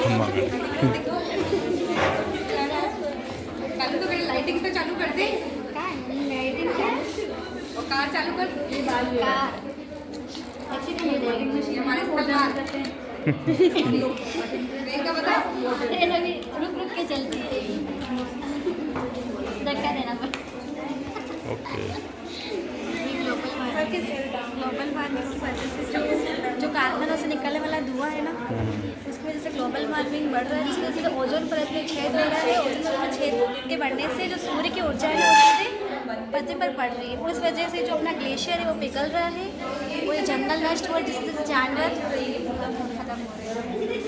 खम्मा गढ़। कालू तो मेरी लाइटिंग तो चालू कर दे। लाइटिंग क्या? और कार चालू कर। कार एक्चुअली लाइटिंग मशीन हमारे सरकार ट्रेन का बता। ट्रेन अभी रुक रुक के चलती है, धक्का देना पड़ता। ओके। ग्लोबल वार्मिंग की वजह से जो कारखानों से निकलने वाला धुआं है ना, उसकी वजह से ग्लोबल वार्मिंग बढ़ रहा है, जिसकी वजह से ओजोन परत में छेद हो रहा है। ओजोन परत में छेद के बढ़ने से जो सूर्य की ऊर्जा है ना, वो पृथ्वी पर पड़ रही है। उस वजह से जो अपना ग्लेशियर है वो पिघल रहा है, वो जंगल नष्ट हुआ, जिससे जानवर खत्म हो रहे हैं।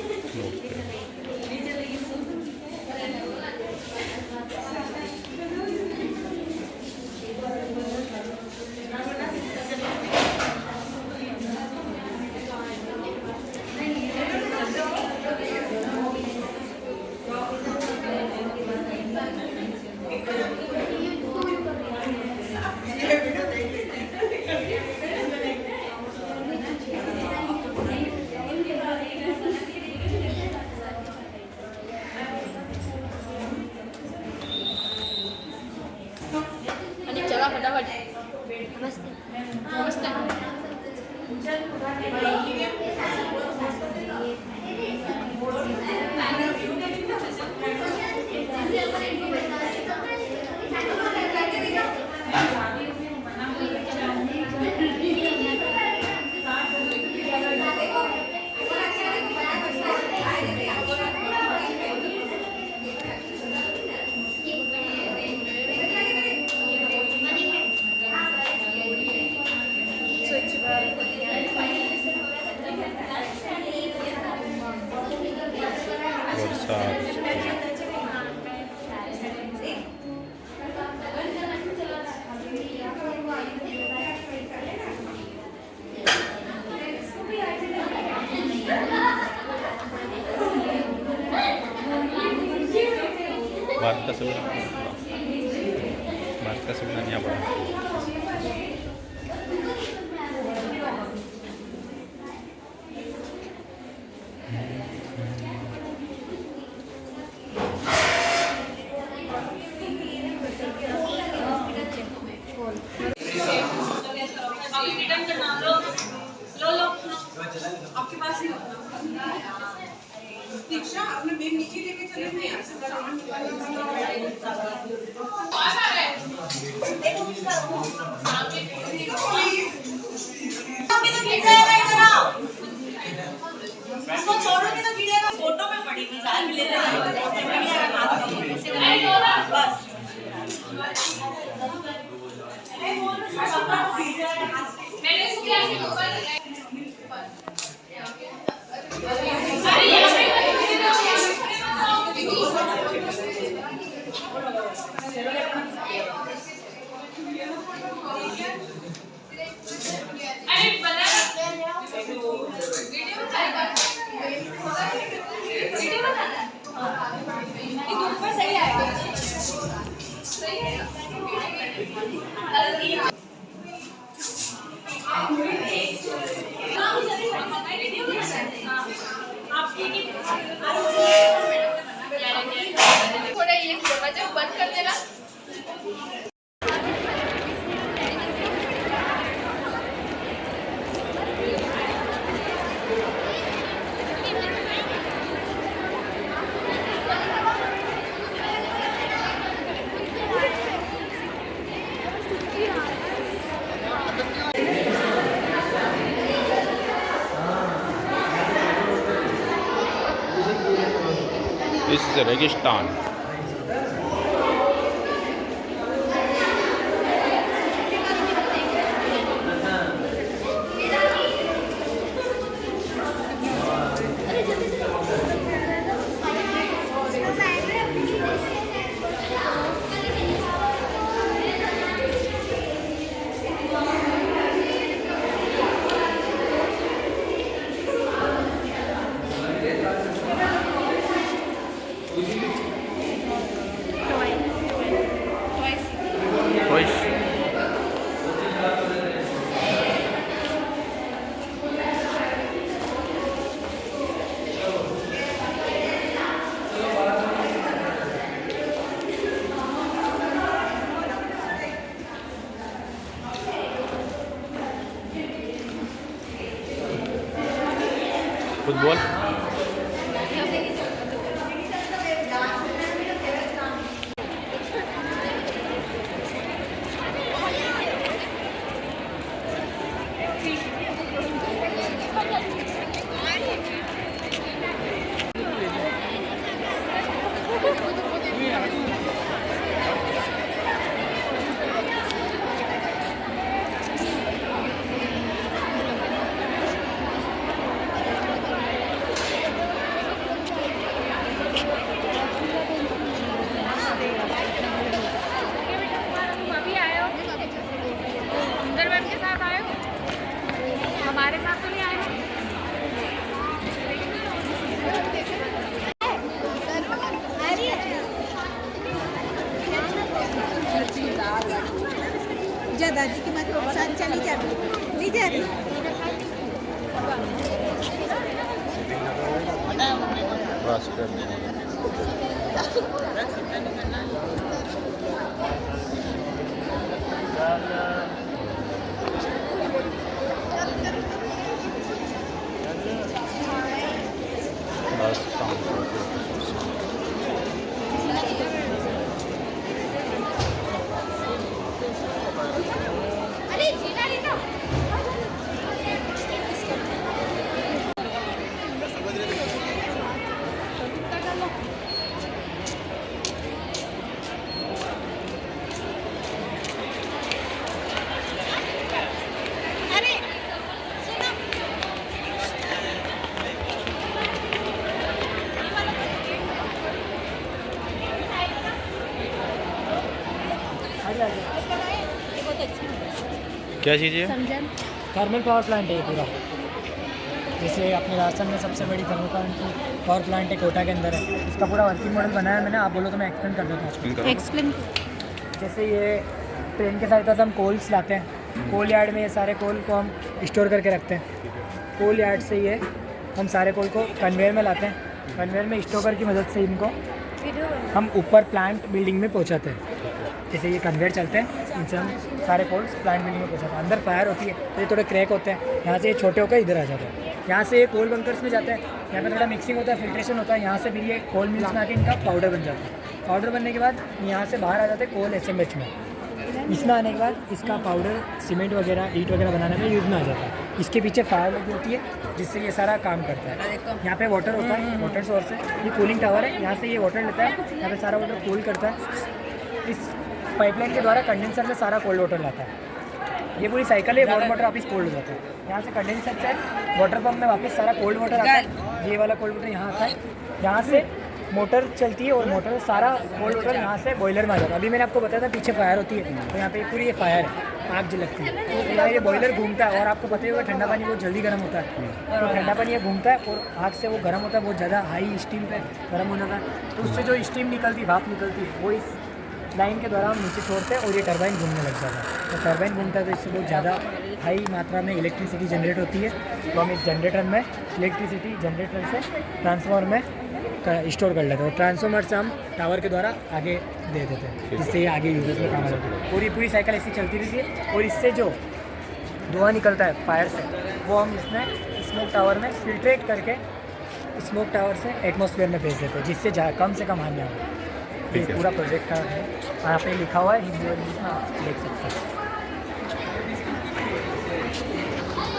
चला फटाफट। नमस्ते। नमस्ते। भारत का संविधान यहाँ पर आपके पास ही दीक्षा अपने बैग नीचे लेके चले मैं यहाँ से इसको छोड़ोगे तो गिरेगा। फोटो में पड़ेगी, साल भी ले रहा है बस। मैंने इसको क्या सही आएगा। सही है। थोड़ा ये दरवाजा बंद कर देना। This is a रेगिस्तान। फुटबॉल हमारे साथ तो नहीं आए जा दादी की मत साथ चली जा नहीं जा रही बस कर देंगे। बस काम अरे जीना नहीं ना क्या चीज़ है? थर्मल पावर प्लांट है ये पूरा। जैसे अपने राजस्थान में सबसे बड़ी थर्मल पावर प्लांट है कोटा के अंदर है। इसका पूरा वर्किंग मॉडल बनाया है मैंने। आप बोलो तो मैं एक्सप्लेन कर देता हूँ। एक्सप्लेन। जैसे ये ट्रेन के साथ हम कोल्स लाते हैं। कोल यार्ड में ये सारे कोल को हम स्टोर करके रखते हैं। कोल यार्ड से ये हम सारे कोल को कन्वेयर में लाते हैं। कन्वेयर में स्टोकर की मदद से इनको हम ऊपर प्लांट बिल्डिंग में पहुँचाते हैं। जैसे ये कन्वेयर चलते हैं, इनसे हम सारे कोल्स प्लांट बिल्डिंग में पहुँचाते हैं। अंदर फायर होती है तो ये थोड़े क्रैक होते हैं, यहाँ से ये छोटे होकर इधर आ जाते हैं। यहाँ से ये कोल बंकर्स में जाते हैं, यहाँ पे थोड़ा मिक्सिंग होता है, फिल्ट्रेशन होता है। यहाँ से फिर ये कोल मिल्स में आके इनका पाउडर बन जाता है। पाउडर बनने के बाद यहाँ से बाहर आ जाते हैं कोल SMH में। इसमें आने के बाद इसका पाउडर सीमेंट वगैरह ईंट वगैरह बनाने में यूज़ में आ जाता है। इसके पीछे फायर लगी होती है जिससे ये सारा काम करता है। यहाँ पे वाटर होता है, वाटर सोर्स है। ये कूलिंग टावर है, यहाँ से ये वाटर लेता है, यहाँ पे सारा वाटर कूल करता है। इस पाइपलाइन के द्वारा कंडेंसर से सारा कोल्ड वाटर लाता है। ये पूरी साइकिल है, वार्म वाटर वापस कोल्ड हो जाता है। यहाँ से कंडेंसर से वाटर पम्प में वापस सारा कोल्ड वाटर आता है। ये वाला कोल्ड वाटर यहाँ आता है, यहाँ से मोटर चलती है और मोटर सारा कोल्ड वाटर यहाँ से बॉयलर में आ जाता है। अभी मैंने आपको बताया था पीछे फायर होती है, तो यहाँ पे पूरी ये फायर है, आग जलती है। तो यहाँ ये बॉयलर घूमता है और आपको पता ही होगा ठंडा पानी बहुत जल्दी गर्म होता है। तो ठंडा पानी ये घूमता है और आग से वो गर्म होता है, बहुत ज़्यादा हाई स्टीम पे गर्म हो जाता है। तो उससे जो स्टीम निकलती है, भाप निकलती है, वो इस लाइन के द्वारा हम नीचे छोड़ते हैं और ये टरबाइन घूमने लग जाता है। तो टरबाइन घूमता है तो इससे बहुत ज़्यादा हाई मात्रा में इलेक्ट्रिसिटी जनरेट होती है। तो हम इस जनरेटर में इलेक्ट्रिसिटी जनरेटर से ट्रांसफार्मर में स्टोर कर लेते हैं और ट्रांसफार्मर से हम टावर के द्वारा आगे दे देते हैं, जिससे ये आगे यूजर्स में काम आती है। और ये पूरी साइकिल ऐसी चलती रहती है। और इससे जो धुआं निकलता है फायर से, वो हम इसमें स्मोक टावर में फिल्ट्रेट करके स्मोक टावर से एटमॉस्फेयर में भेज देते हैं, जिससे कम से कम हानि हो। ये पूरा प्रोजेक्ट का है, यहाँ पे लिखा हुआ है हिंदी और इंग्लिश में, आप देख सकते हैं।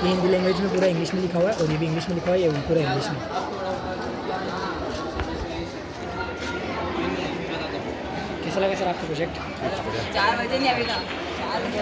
ये हिंदी लैंग्वेज में पूरा इंग्लिश में लिखा हुआ है और ये भी इंग्लिश में लिखा हुआ है, ये पूरा इंग्लिश में। कैसा लगा सर आपका प्रोजेक्ट? 4 बजे नहीं अभी का 4 बजे